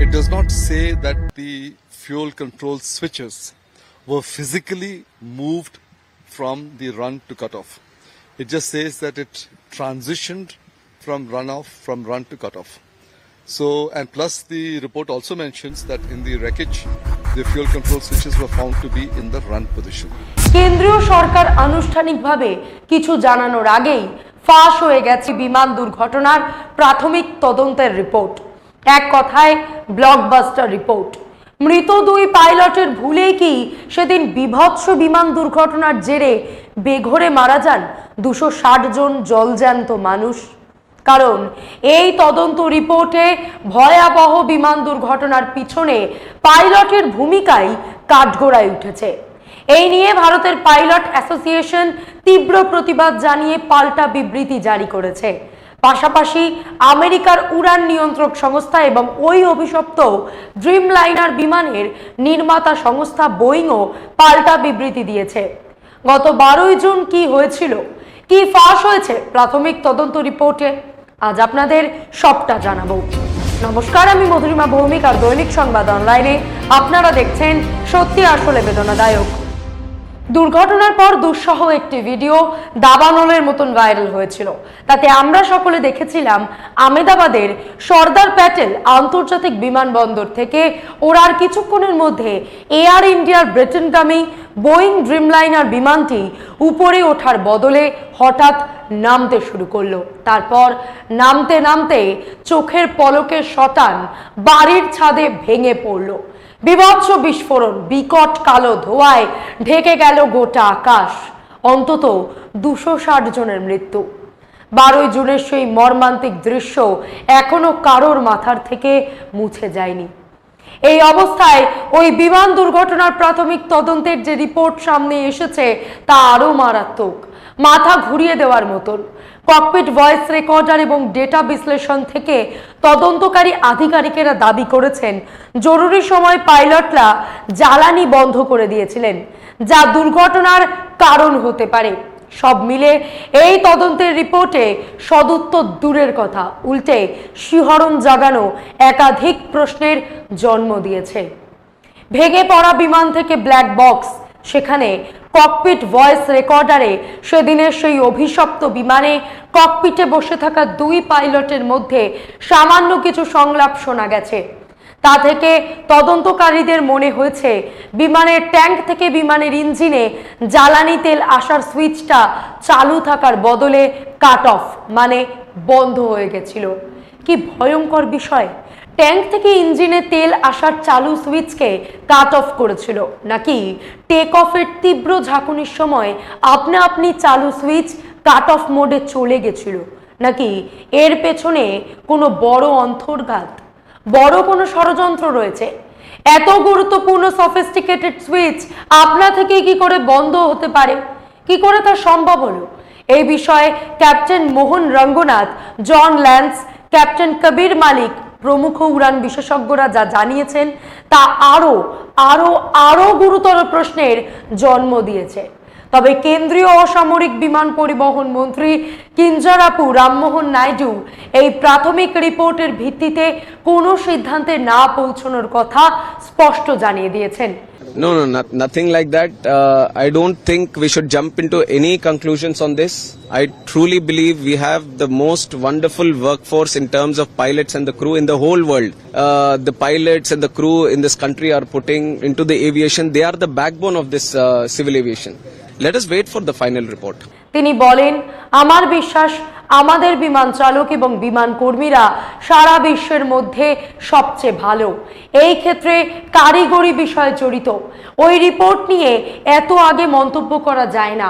it does not say that the fuel control switches were physically moved from the run to cutoff. It just says that it transitioned from run to cutoff. So, and plus the report also mentions that in the wreckage, the fuel control switches were found to be in the run position. কেন্দ্রীয় সরকার আনুষ্ঠানিকভাবে কিছু জানানোর আগেই ফাঁস হয়ে গেছে বিমান দুর্ঘটনার প্রাথমিক তদন্তের রিপোর্ট। এক কথায় ব্লকবাস্টার রিপোর্ট। মৃত দুই পাইলটের ভুলেই কি সেদিন বিভৎস বিমান দুর্ঘটনার জেরে বেঘোরে মারা যান 260 জন জলজ্যান্ত মানুষ? কারণ এই তদন্ত রিপোর্টে ভয়াবহ বিমান দুর্ঘটনার পিছনে পাইলটের ভূমিকাই কাঠগড়ায় উঠেছে। এই নিয়ে ভারতের পাইলট অ্যাসোসিয়েশন তীব্র প্রতিবাদ জানিয়ে পাল্টা বিবৃতি জারি করেছে। পাশাপাশি আমেরিকার উড়ান নিয়ন্ত্রক সংস্থা এবং ওই অভিশপ্ত ড্রিমলাইনার বিমানের নির্মাতা সংস্থা বোয়িংও পাল্টা বিবৃতি দিয়েছে। গত 12 জুন কি হয়েছিল, কি ফাঁস হয়েছে প্রাথমিক তদন্ত রিপোর্টে, আজ আপনাদের সবটা জানাবো। নমস্কার, আমি মধুরিমা ভৌমিক আর দৈনিক সংবাদ অনলাইনে আপনারা দেখছেন সত্যি আসলে বেদনাদায়ক। দুর্ঘটনার পর দুঃসহ একটি ভিডিও দাবানলের মতন ভাইরাল হয়েছিল। তাতে আমরা সকলে দেখেছিলাম আহমেদাবাদের সর্দার প্যাটেল আন্তর্জাতিক বিমানবন্দর থেকে ওড়ার কিছুক্ষণের মধ্যে এয়ার ইন্ডিয়ার ব্রিটেনগামী বোয়িং ড্রিমলাইনার বিমানটি উপরে ওঠার বদলে হঠাৎ নামতে শুরু করলো। তারপর নামতে নামতে চোখের পলকে শটান বাড়ির ছাদে ভেঙে পড়লো। বিভৎস বিস্ফোরণ, বিকট কালো ধোঁয়ায় ঢেকে গেল গোটা আকাশ। অন্তত 260 জনের মৃত্যু। 12 জুনের সেই মর্মান্তিক দৃশ্য এখনো কারোর মাথার থেকে মুছে যায়নি। এই অবস্থায় ওই বিমান দুর্ঘটনার প্রাথমিক তদন্তের যে রিপোর্ট সামনে এসেছে তা আরো মারাত্মক, মাথা ঘুরিয়ে দেওয়ার মতন। ককপিট ভয়েস রেকর্ডার এবং ডেটা বিশ্লেষণ থেকে তদন্তকারী আধিকারিকেরা দাবি করেছেন জরুরি সময় পাইলটরা জ্বালানি বন্ধ করে দিয়েছিলেন, যা দুর্ঘটনার কারণ হতে পারে। সব মিলে এই তদন্তের রিপোর্টে সদুত্তর দূরের কথা, উল্টে শিহরণ জাগানো একাধিক প্রশ্নের জন্ম দিয়েছে। ভেঙে পড়া বিমান থেকে ব্ল্যাক বক্স, সেখানে ককপিট ভয়েস রেকর্ডারে সেদিনের সেই অভিশপ্ত বিমানে ককপিটে বসে থাকা দুই পাইলটের মধ্যে সামান্য কিছু সংলাপ শোনা গেছে। তা থেকে তদন্তকারীদের মনে হয়েছে বিমানের ট্যাঙ্ক থেকে বিমানের ইঞ্জিনে জ্বালানি তেল আসার সুইচটা চালু থাকার বদলে কাট অফ, মানে বন্ধ হয়ে গেছিল। কি ভয়ঙ্কর বিষয়! ট্যাঙ্ক থেকে ইঞ্জিনে তেল আসার চালু সুইচকে কাট অফ করেছিল, নাকি টেক অফের তীব্র ঝাঁকুনির সময় আপনা আপনি চালু সুইচ কাট অফ মোডে চলে গেছিল, নাকি এর পেছনে কোনো বড় অন্তর্ঘাত, বড় কোনো ষড়যন্ত্র রয়েছে? এত গুরুত্বপূর্ণ সফিস্টিকেটেড সুইচ আপনা থেকে কি করে বন্ধ হতে পারে, কি করে তা সম্ভব হলো? এই বিষয়ে ক্যাপ্টেন মোহন রঙ্গনাথ, জন ল্যান্স, ক্যাপ্টেন কবির মালিক প্রমুখ উড়ান বিশেষজ্ঞরা যা জানিয়েছেন তা আরো আরো আরো গুরুতর প্রশ্নের জন্ম দিয়েছে। তবে কেন্দ্রীয় অসামরিক বিমান পরিবহন মন্ত্রী কিঞ্জারাপু রামমোহন নাইডু এই প্রাথমিক রিপোর্টের ভিত্তিতে কোনো সিদ্ধান্তে না পৌঁছানোর কথা স্পষ্ট জানিয়ে দিয়েছেন। No, nothing like that. I don't think we should jump into any conclusions on this. I truly believe we have the most wonderful workforce in terms of pilots and the crew in the whole world. The pilots and the crew in this country are putting into the aviation. They are the backbone of this civil aviation. Let us wait for the final report. তিনি বলেন, আমার বিশ্বাস আমাদের বিমান চালক এবং বিমান কর্মীরা সারা বিশ্বের মধ্যে সবচেয়ে ভালো, এই ক্ষেত্রে কারিগরি বিষয় জড়িত। ওই রিপোর্ট নিয়ে এত আগে মন্তব্য করা যায় না।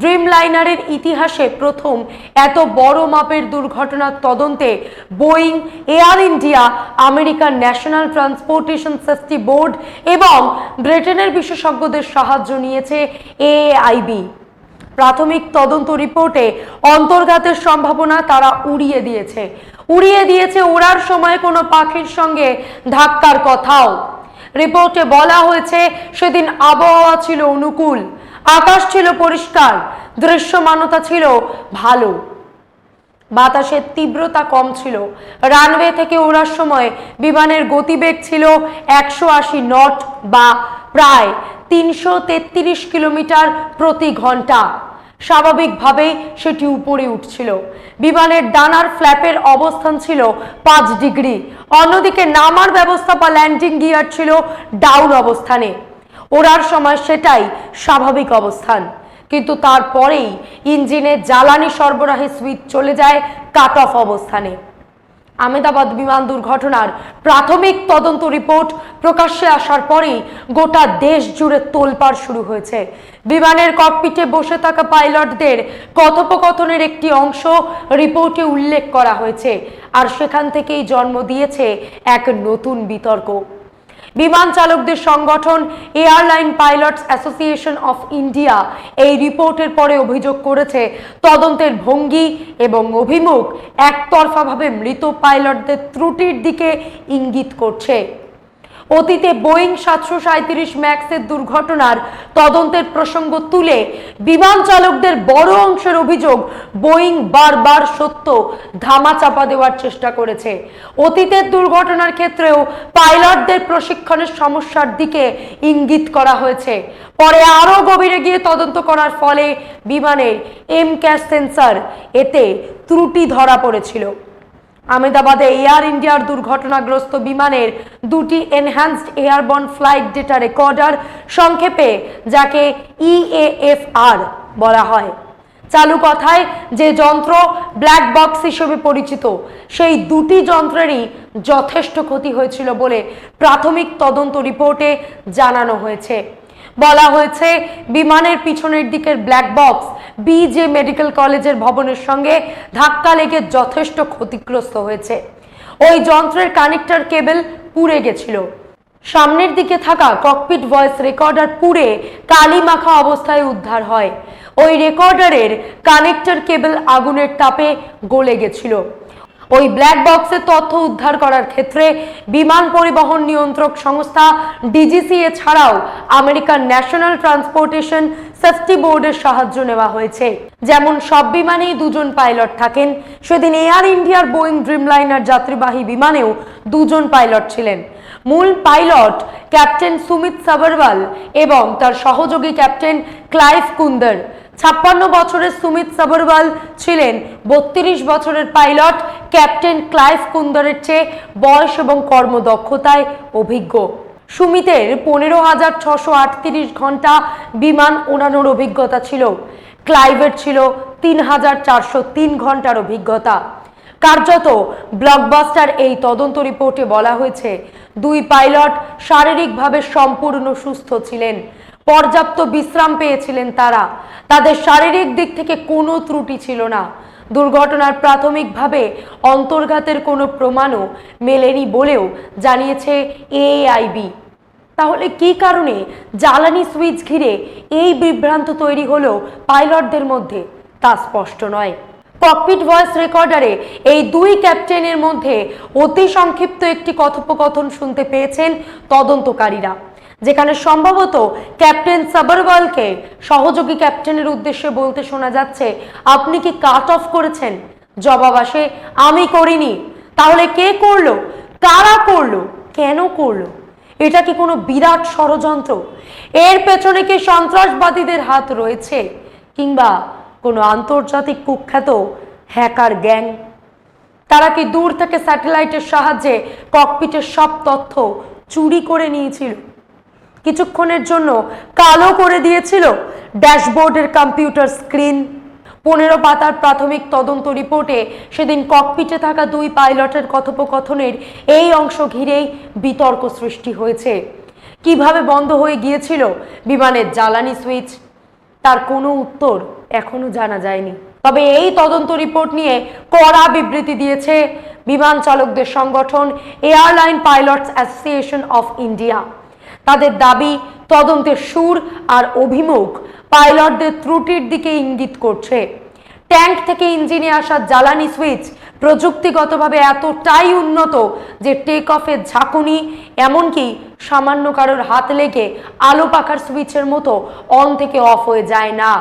ড্রিমলাইনারের ইতিহাসে প্রথম এত বড় মাপের দুর্ঘটনার তদন্তে বোয়িং, এয়ার ইন্ডিয়া, আমেরিকার ন্যাশনাল ট্রান্সপোর্টেশন সেফটি বোর্ড এবং ব্রিটেনের বিশেষজ্ঞদের সাহায্য নিয়েছে এআইবি। প্রাথমিক তদন্ত রিপোর্টে অন্তর্ঘাতের সম্ভাবনা তারা উড়িয়ে দিয়েছে ওড়ার সময় কোনো পাখির সঙ্গে ধাক্কার কথাও। রিপোর্টে বলা হয়েছে সেদিন আবহাওয়া ছিল অনুকূল, আকাশ ছিল পরিষ্কার, দৃশ্যমানতা ছিল ভালো। বাতাসের তীব্রতা কম ছিল। রানওয়ে থেকে ওড়ার সময় বিমানের গতিবেগ ছিল 180 নট বা প্রায় 333 কিলোমিটার প্রতি ঘন্টা। স্বাভাবিকভাবেই সেটি উপরে উঠছিল। বিমানের ডানার ফ্ল্যাপের অবস্থান ছিল 5 ডিগ্রি। অন্যদিকে নামার ব্যবস্থা বা ল্যান্ডিং গিয়ার ছিল ডাউন অবস্থানে। ওড়ার সময় সেটাই স্বাভাবিক অবস্থান, কিন্তু তারপরেই ইঞ্জিনে জ্বালানি সরবরাহে সুইচ চলে যায় কাট অফ অবস্থানে। আহমেদাবাদ বিমান দুর্ঘটনার প্রাথমিক তদন্ত রিপোর্ট প্রকাশ্যে আসার পরেই গোটা দেশ জুড়ে তোলপাড় শুরু হয়েছে। বিমানের ককপিটে বসে থাকা পাইলটদের কথোপকথনের একটি অংশ রিপোর্টে উল্লেখ করা হয়েছে, আর সেখান থেকেই জন্ম দিয়েছে এক নতুন বিতর্ক। বিমান চালকদের সংগঠন airline pilots association of India এই রিপোর্টের পরে অভিযোগ করেছে তদন্তের ভঙ্গি এবং অভিমুখ একতরফাভাবে মৃত পাইলটদের ত্রুটির দিকে ইঙ্গিত করছে। অতীতে বোয়িং 737 ম্যাক্সের দুর্ঘটনার তদন্তের প্রসঙ্গ তুলে বিমান চালকদের বড় অংশের অভিযোগ বোয়িং বারবার সত্য ধামাচাপা দেওয়ার চেষ্টা করেছে। অতীতের দুর্ঘটনার ক্ষেত্রেও পাইলটদের প্রশিক্ষণের সমস্যার দিকে ইঙ্গিত করা হয়েছে। পরে আরও গভীরে গিয়ে তদন্ত করার ফলে বিমানের এমক্যাশ সেন্সর এতে ত্রুটি ধরা পড়েছিল। আহমেদাবাদে এয়ার ইন্ডিয়ার দুর্ঘটনাগ্রস্ত বিমানের দুটি enhanced airborne flight data recorder, সংক্ষেপে যাকে EAFR বলা হয়, চালু কথায় যে যন্ত্র ব্ল্যাক বক্স হিসেবে পরিচিত, সেই দুটি যন্ত্রেরই যথেষ্ট ক্ষতি হয়েছিল বলে প্রাথমিক তদন্ত রিপোর্টে জানানো হয়েছে। বলা হয়েছে বিমানের পিছনের দিকের ব্ল্যাক বক্স BJ মেডিকেল কলেজের ভবনের সঙ্গে ধাক্কা লেগে যথেষ্ট ক্ষতিগ্রস্ত হয়েছে। ওই যন্ত্রের কানেক্টর কেবল পুড়ে গেছিল। সামনের দিকে থাকা ককপিট ভয়েস রেকর্ডার পুড়ে কালি মাখা অবস্থায় উদ্ধার হয়। ওই রেকর্ডারের কানেক্টর কেবল আগুনের তাপে গলে গেছিল। ওই ব্ল্যাক বক্সের তথ্য উদ্ধার করার ক্ষেত্রে বিমান পরিবহন নিয়ন্ত্রক সংস্থা DGCA ছাড়াও আমেরিকার ন্যাশনাল ট্রান্সপোর্টেশন সেফটি বোর্ডের সাহায্য নেওয়া হয়েছে। যেমন সব বিমানেই দুজন পাইলট থাকেন, সেদিন এয়ার ইন্ডিয়ার বোয়িং ড্রিমলাইনার যাত্রীবাহী বিমানেও দুজন পাইলট ছিলেন। মূল পাইলট ক্যাপ্টেন সুমিত সাবরওয়াল এবং তার সহযোগী ক্যাপ্টেন ক্লাইভ কুন্দর। 56 বছরের সুমিত সাবরওয়াল ছিলেন 32 বছরের পাইলট ক্যাপ্টেন ক্লাইভ কুন্দরের চেয়ে বয়স এবং কর্মদক্ষতায় অভিজ্ঞ। সুমিতের 15,638 ঘন্টা বিমান ওড়ানোর অভিজ্ঞতা ছিল। ক্লাইভের ছিল 3,403 ঘন্টার অভিজ্ঞতা। কার্যত ব্লকবাস্টার এই তদন্ত রিপোর্টে বলা হয়েছে দুই পাইলট শারীরিকভাবে সম্পূর্ণ সুস্থ ছিলেন, পর্যাপ্ত বিশ্রাম পেয়েছিলেন তারা, তাদের শারীরিক দিক থেকে কোনো ত্রুটি ছিল না। দুর্ঘটনার প্রাথমিকভাবে অন্তর্ঘাতের কোনো প্রমাণও মেলেনি বলেও জানিয়েছে AAIB। তাহলে কী কারণে জ্বালানি সুইচ ঘিরে এই বিভ্রান্ত তৈরি হলো পাইলটদের মধ্যে, তা স্পষ্ট নয়। ককপিট ভয়েস রেকর্ডারে এই দুই ক্যাপ্টেনের মধ্যে অতি সংক্ষিপ্ত একটি কথোপকথন শুনতে পেয়েছেন তদন্তকারীরা, যেখানে সম্ভবত ক্যাপ্টেন সাবরওয়ালকে সহযোগী ক্যাপ্টেনের উদ্দেশ্যে বলতে শোনা যাচ্ছে, আপনি কি কাট অফ করেছেন? জবাব আসে, আমি করিনি। তাহলে কে করলো? কারা করলো? কেন করলো? এটা কি কোনো বিরাট ষড়যন্ত্র? এর পেছনে কি সন্ত্রাসবাদীদের হাত রয়েছে, কিংবা কোনো আন্তর্জাতিক কুখ্যাত হ্যাকার গ্যাং? তারা কি দূর থেকে স্যাটেলাইটের সাহায্যে ককপিটের সব তথ্য চুরি করে নিয়েছিল? কিছুক্ষণের জন্য কালো করে দিয়েছিল ড্যাশবোর্ডের কম্পিউটার স্ক্রিন? 15 পাতার প্রাথমিক তদন্ত রিপোর্টে সেদিন ককপিটে থাকা দুই পাইলটের কথোপকথনের এই অংশ ঘিরেই বিতর্ক সৃষ্টি হয়েছে। কিভাবে বন্ধ হয়ে গিয়েছিল বিমানের জ্বালানি সুইচ, তার কোনো উত্তর এখনো জানা যায়নি। তবে এই তদন্ত রিপোর্ট নিয়ে কড়া বিবৃতি দিয়েছে বিমান চালকদের সংগঠন airline pilots association of India. তাদের দাবি, তদন্তের সুর আর অভিমুখ পাইলটদের ত্রুটির দিকে ইঙ্গিত করছে। ট্যাঙ্ক থেকে ইঞ্জিনে আসা জ্বালানি সুইচ প্রযুক্তিগতভাবে এতটাই উন্নত যে টেক অফের ঝাঁকুনি, এমনকি সামান্য কারোর হাত লেগে আলো পাখার সুইচের মতো অন থেকে অফ হয়ে যায় না।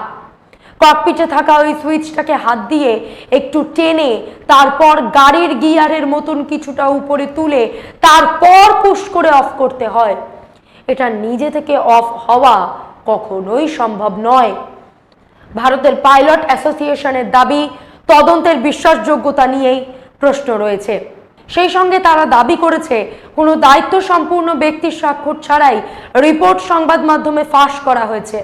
ককপিটে থাকা ওই সুইচটাকে হাত দিয়ে একটু টেনে তারপর গাড়ির গিয়ারের মতন কিছুটা উপরে তুলে তারপর পুশ করে অফ করতে হয়। এটা নিজে থেকে অফ হওয়া কখনোই সম্ভব নয়। ভারতের পাইলট অ্যাসোসিয়েশনের দাবি, তদন্তের বিশ্বাসযোগ্যতা নিয়েই প্রশ্ন রয়েছে। সেই সঙ্গে তারা দাবি করেছে কোনো দায়িত্ব সম্পূর্ণ ব্যক্তির স্বাক্ষর ছাড়াই রিপোর্ট সংবাদ মাধ্যমে ফাঁস করা হয়েছে।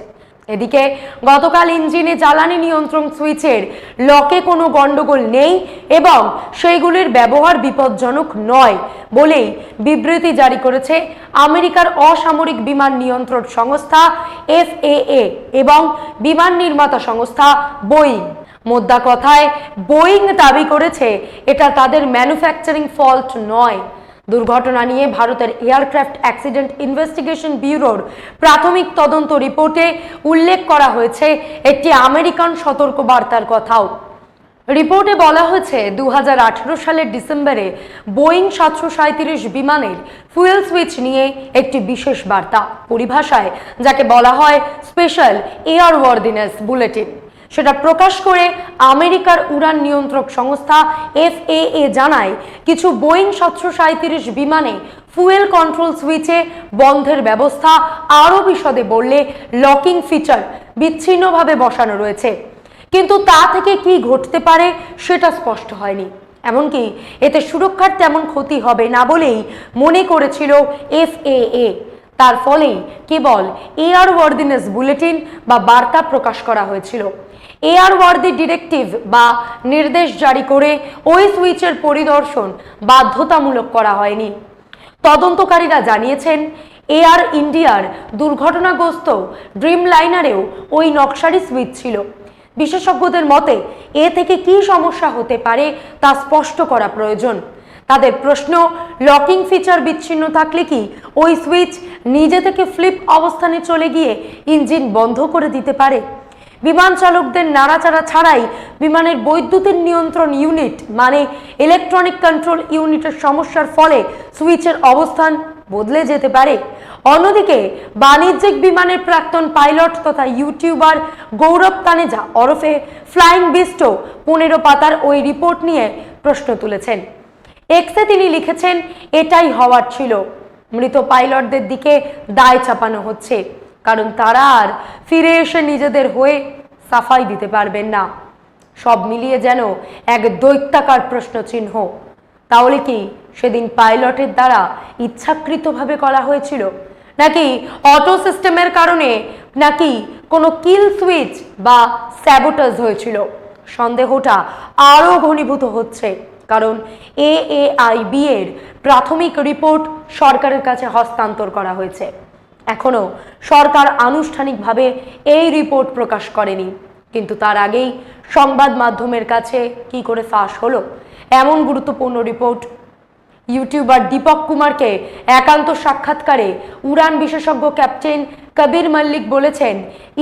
এদিকে গতকাল ইঞ্জিনে জ্বালানি নিয়ন্ত্রণ সুইচের লকে কোনো গন্ডগোল নেই এবং সেইগুলির ব্যবহার বিপজ্জনক নয় বলেই বিবৃতি জারি করেছে আমেরিকার অসামরিক বিমান নিয়ন্ত্রণ সংস্থা FAA এবং বিমান নির্মাতা সংস্থা বোয়িং। মোদ্দা কথায় বোয়িং দাবি করেছে এটা তাদের ম্যানুফ্যাকচারিং ফল্ট নয়। দুর্ঘটনা নিয়ে ভারতের এয়ারক্রাফট অ্যাক্সিডেন্ট ইনভেস্টিগেশন ব্যুরোর প্রাথমিক তদন্ত রিপোর্টে উল্লেখ করা হয়েছে একটি আমেরিকান সতর্কবার্তার কথাও। রিপোর্টে বলা হয়েছে 2018 সালের ডিসেম্বরে বোয়িং 737 বিমানের ফুয়েল সুইচ নিয়ে একটি বিশেষ বার্তা, পরিভাষায় যাকে বলা হয় স্পেশাল এয়ারওয়ার্দিনেস বুলেটিন, সেটা প্রকাশ করে আমেরিকার উড়ান নিয়ন্ত্রক সংস্থা FAA জানায় কিছু বোয়িং 737 বিমানে ফুয়েল কন্ট্রোল সুইচে বন্ধের ব্যবস্থা আরও বিশদে বললে লকিং ফিচার বিচ্ছিন্নভাবে বসানো রয়েছে, কিন্তু তা থেকে কি ঘটতে পারে সেটা স্পষ্ট হয়নি। এমনকি এতে সুরক্ষার তেমন ক্ষতি হবে না বলেই মনে করেছিল FAA। তার ফলেই কেবল এয়ারওয়ার্দিনেস বুলেটিন বা বার্তা প্রকাশ করা হয়েছিল। এয়ারওয়ার্দি ডিরেক্টিভ বা নির্দেশ জারি করে ওই সুইচের পরিদর্শন বাধ্যতামূলক করা হয়নি। তদন্তকারীরা জানিয়েছেন এয়ার ইন্ডিয়ার দুর্ঘটনাগ্রস্ত ড্রিম লাইনারেও ওই নকশারি সুইচ ছিল। বিশেষজ্ঞদের মতে এ থেকে কি সমস্যা হতে পারে তা স্পষ্ট করা প্রয়োজন। তাদের প্রশ্ন, লকিং ফিচার বিচ্ছিন্ন থাকলে কি ওই সুইচ নিজে থেকে ফ্লিপ অবস্থানে চলে গিয়ে ইঞ্জিন বন্ধ করে দিতে পারে? বিমান চালকদের নাড়াচাড়া ছাড়াই বিমানের বৈদ্যুতিক নিয়ন্ত্রণ ইউনিট মানে ইলেকট্রনিক কন্ট্রোল ইউনিটের সমস্যার ফলে সুইচের অবস্থান বদলে যেতে পারে। অন্যদিকে বাণিজ্যিক বিমানের প্রাক্তন পাইলট তথা ইউটিউবার গৌরব তানেজা ওরফে ফ্লাইং বিস্টো 15 পাতার ওই রিপোর্ট নিয়ে প্রশ্ন তুলেছেন। এক্সে তিনি লিখেছেন, এটাই হওয়ার ছিল। মৃত পাইলটদের দিকে দায় চাপানো হচ্ছে, কারণ তারা আর ফিরে এসে নিজেদের হয়ে সাফাই দিতে পারবেন না। সব মিলিয়ে যেন এক দৈত্যাকার প্রশ্ন চিহ্ন। তাহলে কি সেদিন পাইলটের দ্বারা ইচ্ছাকৃতভাবে করা হয়েছিল, নাকি অটো সিস্টেমের কারণে, নাকি কোনো কিল সুইচ বা স্যাবোটাজ হয়েছিল? সন্দেহটা আরও ঘনীভূত হচ্ছে, কারণ AAIB এর প্রাথমিক রিপোর্ট সরকারের কাছে হস্তান্তর করা হয়েছে। এখনো সরকার আনুষ্ঠানিকভাবে এই রিপোর্ট প্রকাশ করেনি, কিন্তু তার আগেই সংবাদ মাধ্যমের কাছে কি করে ফাঁস হলো এমন গুরুত্বপূর্ণ রিপোর্ট? ইউটিউবার দীপক কুমারকে একান্ত সাক্ষাৎকারে উড়ান বিশেষজ্ঞ ক্যাপ্টেন কবির মল্লিক বলেছেন,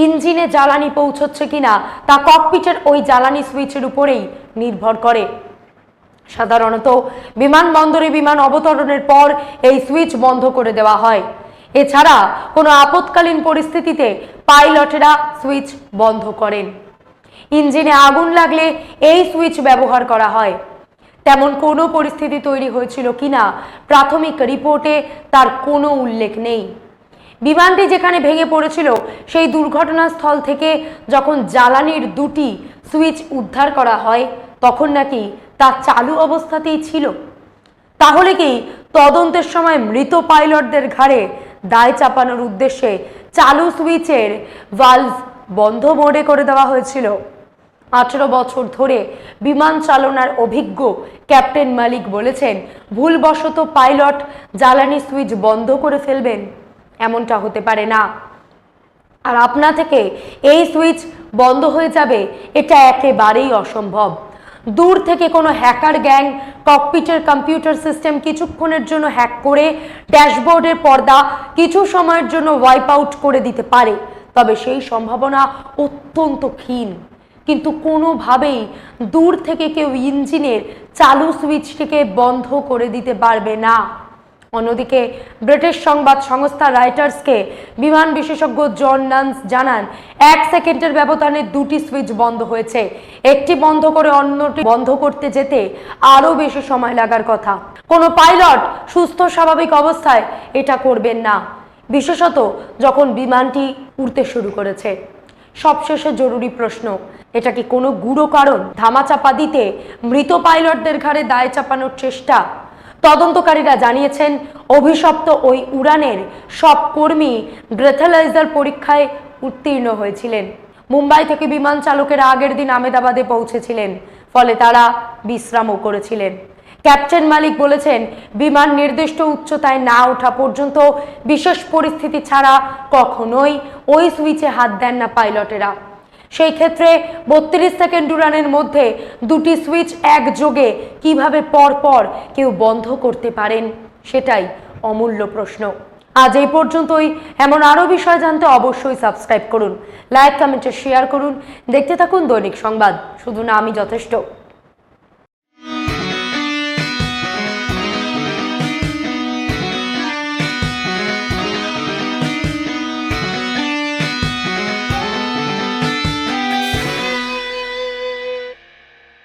ইঞ্জিনে জ্বালানি পৌঁছচ্ছে কিনা তা ককপিটের ওই জ্বালানি সুইচের উপরেই নির্ভর করে। সাধারণত বিমানবন্দরে বিমান অবতরণের পর এই সুইচ বন্ধ করে দেওয়া হয়। এছাড়া কোনো আপৎকালীন পরিস্থিতিতে পাইলটেরা সুইচ বন্ধ করেন। ইঞ্জিনে আগুন লাগলে এই সুইচ ব্যবহার করা হয়। তেমন কোনো পরিস্থিতি তৈরি হয়েছিল কিনা প্রাথমিক রিপোর্টে তার কোনো উল্লেখ নেই। বিমানটি যেখানে ভেঙে পড়েছিল সেই দুর্ঘটনাস্থল থেকে যখন জ্বালানির দুটি সুইচ উদ্ধার করা হয় তখন নাকি তা চালু অবস্থাতেই ছিল। তাহলে কি তদন্তের সময় মৃত পাইলটদের ঘাড়ে দায় চাপানোর উদ্দেশ্যে চালু সুইচের ভালভ বন্ধ মোডে করে দেওয়া হয়েছিল? 18 বছর ধরে বিমান চালনার অভিজ্ঞ ক্যাপ্টেন মালিক বলেছেন, ভুলবশত পাইলট জ্বালানি সুইচ বন্ধ করে ফেলবেন, এমনটা হতে পারে না। আর আপনা থেকে এই সুইচ বন্ধ হয়ে যাবে এটা একেবারেই অসম্ভব। দূর থেকে কোনো হ্যাকার গ্যাং ককপিটের কম্পিউটার সিস্টেম কিছুক্ষণের জন্য হ্যাক করে ড্যাশবোর্ডের পর্দা কিছু সময়ের জন্য ওয়াইপ আউট করে দিতে পারে, তবে সেই সম্ভাবনা অত্যন্ত ক্ষীণ। কিন্তু কোনোভাবেই দূর থেকে কেউ ইঞ্জিনের চালু সুইচটিকে বন্ধ করে দিতে পারবে না। অন্যদিকে ব্রিটিশ সংবাদ সংস্থা রাইটার্সকে বিমান বিশেষজ্ঞ জন নান্স জানান 1 সেকেন্ডের ব্যবধানে দুটি সুইচ বন্ধ হয়েছে, একটি বন্ধ করে অন্যটি বন্ধ করতে যেতে আরো বেশি সময় লাগার কথা। কোনো পাইলট সুস্থ স্বাভাবিক অবস্থায় এটা করবেন না, বিশেষত যখন বিমানটি উড়তে শুরু করেছে। সবশেষে জরুরি প্রশ্ন, এটা কি কোনো গূঢ় কারণ? ধামাচাপা দিতে মৃত পাইলটদের ঘাড়ে দায় চাপানোর চেষ্টা? তদন্তকারীরা জানিয়েছেন অভিশপ্ত ওই উড়ানের সব কর্মী ব্রেথালাইজার পরীক্ষায় উত্তীর্ণ হয়েছিলেন। মুম্বাই থেকে বিমান চালকেরা আগের দিন আহমেদাবাদে পৌঁছেছিলেন, ফলে তারা বিশ্রামও করেছিলেন। ক্যাপ্টেন মালিক বলেছেন, বিমান নির্দিষ্ট উচ্চতায় না ওঠা পর্যন্ত বিশেষ পরিস্থিতি ছাড়া কখনোই ওই সুইচে হাত দেন না পাইলটেরা। সেই ক্ষেত্রে 32 সেকেন্ড উড়ানের মধ্যে দুটি সুইচ একযোগে কিভাবে পরপর কেউ বন্ধ করতে পারেন, সেটাই অমূল্য প্রশ্ন। আজ এই পর্যন্তই। এমন আরও বিষয় জানতে অবশ্যই সাবস্ক্রাইব করুন, লাইক কমেন্টে শেয়ার করুন। দেখতে থাকুন দৈনিক সংবাদ, শুধু না আমি যথেষ্ট।